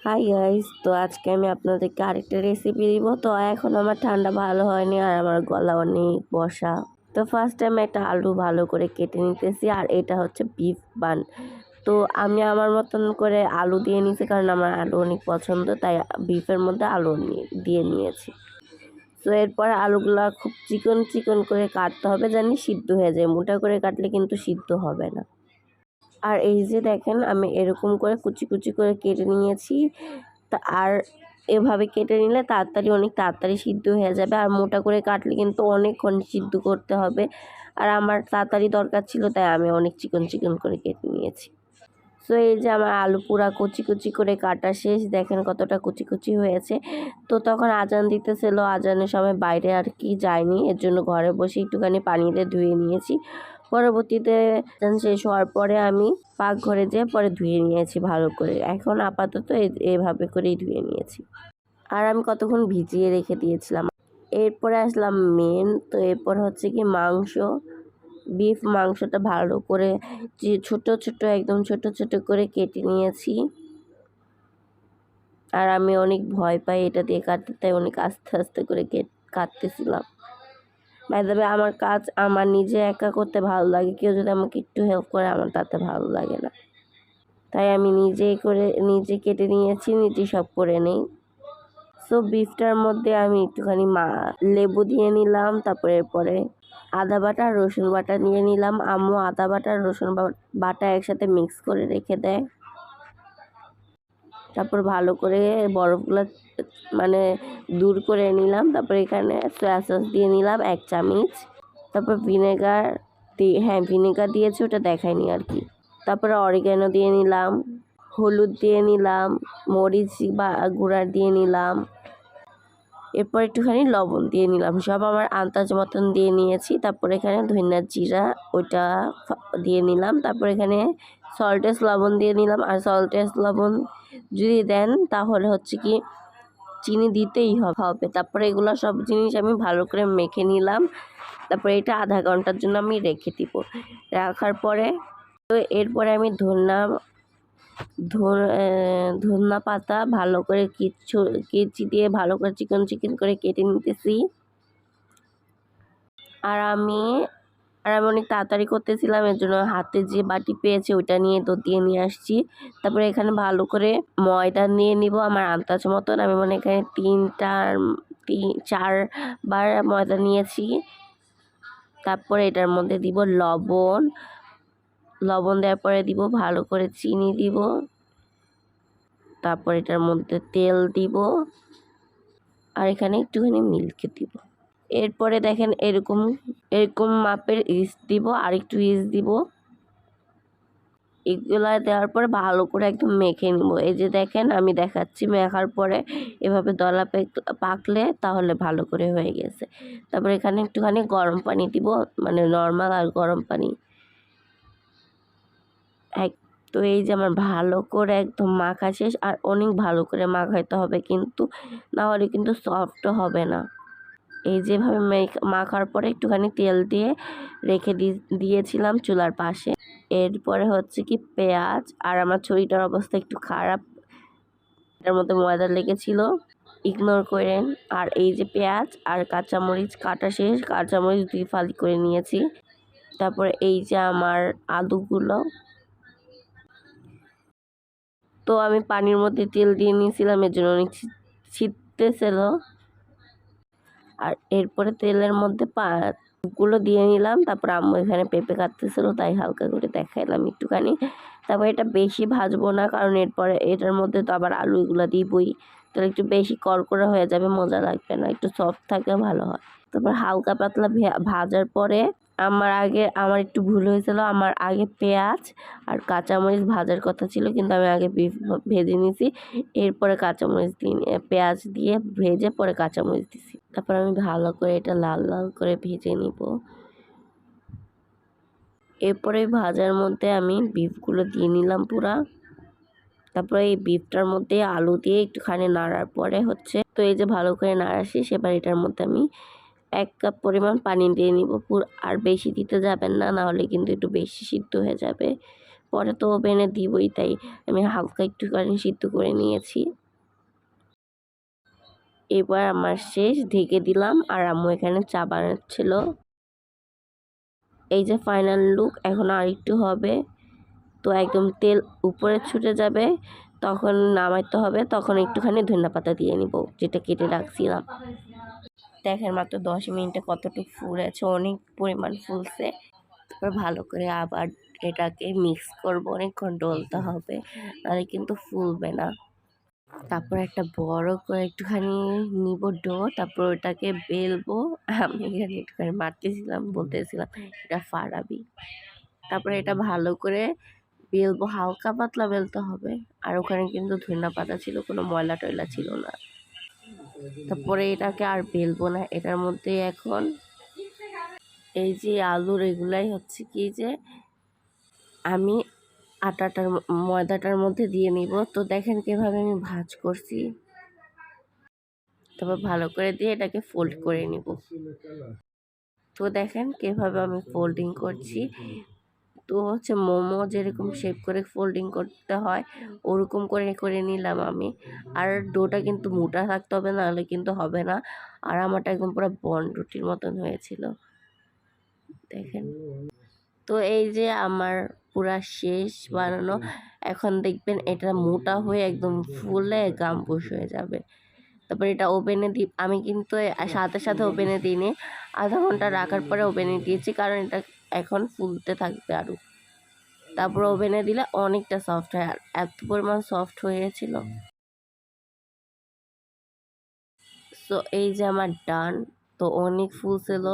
Hi guys, তো আজকে আমি আপনাদেরকে আরেকটা রেসিপি দিব। তো এখন আমার ঠান্ডা ভালো হয়নি আর আমার গলা অনেক বসা। তো ফার্স্ট টাইম একটা আলু ভালো করে কেটে নিতেছি, আর এটা হচ্ছে বিফ বান। তো আমি আমার মতন করে আলু দিয়ে নিয়েছি, কারণ আমার আলু অনেক পছন্দ, তাই বিফের মধ্যে আলু দিয়ে নিয়েছি। তো এরপর আলুগুলা খুব চিকন চিকন করে কাটতে হবে, জানি সিদ্ধ হয়ে যায়। মোটা করে কাটলে কিন্তু সিদ্ধ হবে না। আর এই যে দেখেন, আমি এরকম করে কুচি কুচি করে কেটে নিয়েছি। আর এভাবে কেটে নিলে অনেক তাড়াতাড়ি সিদ্ধ হয়ে যাবে। আর মোটা করে কাটলে কিন্তু অনেকক্ষণ সিদ্ধ করতে হবে। আর আমার তাড়াতাড়ি দরকার ছিল, তাই আমি অনেক চিকন চিকন করে কেটে নিয়েছি। তো এই যে আমার আলু পুরা কুচি কুচি করে কাটা শেষ। দেখেন কতটা কুচি কুচি হয়েছে। তো তখন আজান দিতেছিল, আজানের সময় বাইরে আর কি যায়নি, এর জন্য ঘরে বসে একটুখানি পানিতে ধুয়ে নিয়েছি। পরবর্তীতে আজান শেষ হওয়ার পরে আমি পাকঘরে যেয়ে পরে ধুয়ে নিয়েছি ভালো করে। এখন আপাতত এভাবে করেই ধুয়ে নিয়েছি। আর আমি কতক্ষণ ভিজিয়ে রেখে দিয়েছিলাম। এরপরে আসলাম মেন। তো এরপর হচ্ছে কি মাংস, বিফ মাংসটা ভালো করে যে ছোট ছোট একদম ছোট ছোট করে কেটে নিয়েছি। আর আমি অনেক ভয় পাই এটা দিয়ে কাটতে, তাই অনেক আস্তে আস্তে করে কাটতেছিলাম। বাই দ্য ওয়ে, আমার কাজ আমার নিজে একা করতে ভালো লাগে, কেউ যদি আমাকে একটু হেল্প করে আমার তাতে ভালো লাগে না, তাই আমি নিজে কেটে নিয়েছি, নিজে সব করে নেই। সো বিফটার মধ্যে আমি একটুখানি লেবু দিয়ে নিলাম। তারপরে এরপরে আদা বাটা রসুন বাটা নিয়ে নিলাম। আম্মু আদা বাটা রসুন বাটা একসাথে মিক্স করে রেখে দেয়। তারপর ভালো করে বরফগুলো মানে দূর করে নিলাম। তারপর এখানে সয়া সস দিয়ে নিলাম 1 চামচ। তারপর ভিনেগার দিয়েছি, ওটা দেখায়নি আর কি। তারপরে অরিগ্যানো দিয়ে নিলাম, হলুদ দিয়ে নিলাম, মরিচ বা গুঁড়া দিয়ে নিলাম। এরপর একটুখানি লবণ দিয়ে নিলাম, সব আমার আন্দাজ মতন দিয়ে নিয়েছি। তারপর এখানে ধনিয়া জিরা ওইটা দিয়ে নিলাম। তারপর এখানে সল্টেস লবণ দিয়ে নিলাম। আর সল্টেস লবণ যদি দেন তাহলে হচ্ছে কি চিনি দিতেই হবে। তারপরে এগুলো সব জিনিস আমি ভালো করে মেখে নিলাম। তারপরে এটা আধা ঘন্টার জন্য আমি রেখে দিব। রাখার পরে তো এরপরে আমি ধনিয়া পাতা ভালো করে কেচি দিয়ে ভালো করে চিকন চিকন করে কেটে নিতেছি। আর আমি অনেক তাড়াতাড়ি করতেছিলাম, এর জন্য হাতে যে বাটি পেয়েছি ওইটা নিয়ে দিয়ে নিয়ে আসছি। তারপরে এখানে ভালো করে ময়দা নিয়ে নিব আমার আন্দাজ মতন। আমি এখানে 4বার ময়দা নিয়েছি। তারপরে এটার মধ্যে দিব লবণ দেওয়ার পরে দিব ভালো করে চিনি দিব। তারপর এটার মধ্যে তেল দিব, আর এখানে একটুখানি মিল্ক দিব। এরপরে দেখেন এরকম মাপের ইস্ট দিব, আর একটু ইস্ট দিব। এগুলা দেওয়ার পরে ভালো করে একদম মেখে নিব। এই যে দেখেন আমি দেখাচ্ছি, মেখার পরে এভাবে দলা পাকলে তাহলে ভালো করে হয়ে গেছে। তারপরে এখানে একটুখানি গরম পানি দিব, নর্মাল আর গরম পানি। তো এই যে আমার ভালো করে একদম মাখা শেষ। আর অনেক ভালো করে মাখাইতে হবে, কিন্তু না হলে কিন্তু সফট হবে না। এই যেভাবে মাখার পরে একটুখানি তেল দিয়ে রেখে দিয়েছিলাম চুলার পাশে। এরপরে হচ্ছে কি পেঁয়াজ, আর আমার ছুরিটার অবস্থা একটু খারাপ, এটার মধ্যে ময়দা লেগেছিল, ইগনোর করেন। আর এই যে পেঁয়াজ আর কাঁচামরিচ কাটা শেষ, কাঁচামরিচ 2 ফালি করে নিয়েছি। তারপরে এই যে আমার আলুগুলো, তো আমি পানির মধ্যে তেল দিয়ে নিয়েছিলাম, এর জন্য অনেক ছিটতেছিল। আর এরপরে তেলের মধ্যে গুলো দিয়ে নিলাম। তারপর আম্মু এখানে পেঁপে কাটতেছিল, তাই হালকা করে দেখাইলাম একটুখানি। তারপর এটা বেশি ভাজবো না, কারণ এরপরে এটার মধ্যে তো আবার আলুগুলো দিবই, তাহলে একটু বেশি কড়কড়া হয়ে যাবে, মজা লাগবে না, একটু সফট থাকলে ভালো হয়। তারপর হালকা পাতলা ভাজার পরে আমার একটু ভুল হয়েছিল, আমার আগে পেঁয়াজ আর কাঁচামরিচ ভাজার কথা ছিল, কিন্তু আমি আগে বিফ ভেজে নিয়েছি। এরপরে পেঁয়াজ দিয়ে ভেজে পরে কাঁচামরিচ দিছি। তারপর আমি ভালো করে এটা লাল লাল করে ভেজে নিব। এরপরে ভাজার মধ্যে আমি বিফগুলো দিয়ে নিলাম পুরা। তারপরে এই বিফটার মধ্যে আলু দিয়ে একটুখানি নাড়ার পরে হচ্ছে, তো এই যে ভালো করে নাড়া শেষ। এবার এটার মধ্যে আমি 1 কাপ পরিমাণ পানি দিয়ে নিব। আর বেশি দিতে যাবেন না, নাহলে কিন্তু একটু বেশি সিদ্ধ হয়ে যাবে। পরে তো ওভেনে দিবই, তাই আমি হালকা একটুখানি সিদ্ধ করে নিয়েছি। এবার আমার শেষ, ঢেকে দিলাম আর আম্মু এখানে চা বানাচ্ছিল। এই যে ফাইনাল লুক, এখন আর একটু হবে, তো একদম তেল উপরে ছুটে যাবে, তখন নামাইতে হবে, তখন একটুখানি ধনিয়া পাতা দিয়ে নিব যেটা কেটে রাখছিলাম। দেখেন মাত্র 10 মিনিটে কতটুকু ফুলেছে, অনেক পরিমাণ ফুলছে। তারপর ভালো করে আবার এটাকে মিক্স করবো, অনেকক্ষণ ডলতে হবে, নাহলে কিন্তু ফুলবে না। তারপর একটা বড় করে একটুখানি নিব ডো, তারপর ওটাকে বেলবো। আমি এখানে একটুখানি মারতেছিলাম, বলতেছিলাম এটা ফাড়াবি। তারপরে এটা ভালো করে বেলবো, হালকা পাতলা বেলতে হবে। আর ওখানে কিন্তু ধনিয়া পাতা ছিল, কোনো ময়লা টয়লা ছিল না। তারপরে এটাকে আর বেলবো না, এটার মধ্যে এখন এই যে আলুর এগুলাই হচ্ছে কি যে আমি ময়দাটার মধ্যে দিয়ে নিব। তো দেখেন কিভাবে আমি ভাঁজ করছি, তারপর ভালো করে দিয়ে এটাকে ফোল্ড করে নিব। তো দেখেন কিভাবে আমি ফোল্ডিং করছি। তো হচ্ছে মোমো যেরকম শেপ করে ফোল্ডিং করতে হয় ওরকম করে করে নিলাম আমি। আর ডোটা কিন্তু মোটা থাকতে হবে, নাহলে কিন্তু হবে না। আর আমারটা একদম পুরো বন রুটির মতন হয়েছিল, দেখেন। তো এই যে আমার পুরা শেষ বানানো, এখন দেখবেন এটা মোটা হয়ে একদম ফুলে গাম্বুশ হয়ে যাবে। তারপর এটা ওভেনে আমি কিন্তু সাথে সাথে ওভেনে দিইনি, আধা ঘন্টা রাখার পরে ওভেনে দিয়েছি, কারণ এটা এখন ফুলতে থাকবে আরও। তারপর ওভেনে দিলে অনেকটা সফট হয়, আর এত পরিমাণ সফট হয়েছিল। সো এই যে আমার ডান, তো অনেক ফুল ছিল।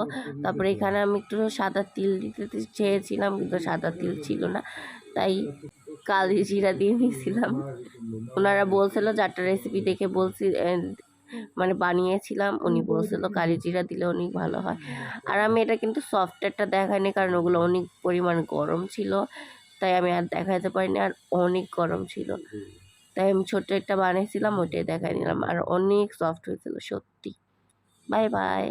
তারপরে এখানে আমি একটু সাদা তিল দিতে চেয়েছিলাম, কিন্তু সাদা তিল ছিল না, তাই কালি জিরা দিয়ে নিয়েছিলাম। ওনারা বলছিল, যারটা রেসিপি দেখে বলছি মানে বানিয়েছিলাম, উনি বলছিল কালি জিরা দিলে অনেক ভালো হয়। আর আমি এটা কিন্তু সফটওয়্যারটা দেখাইনি, কারণ ওগুলো অনেক পরিমাণ গরম ছিল, তাই আমি আর দেখাতে পারিনি, আর অনেক গরম ছিল, তাই আমি ছোট্ট একটা বানিয়েছিলাম, ওইটাই দেখাই নিলাম। আর অনেক সফট হয়েছিল সত্যি। Bye bye.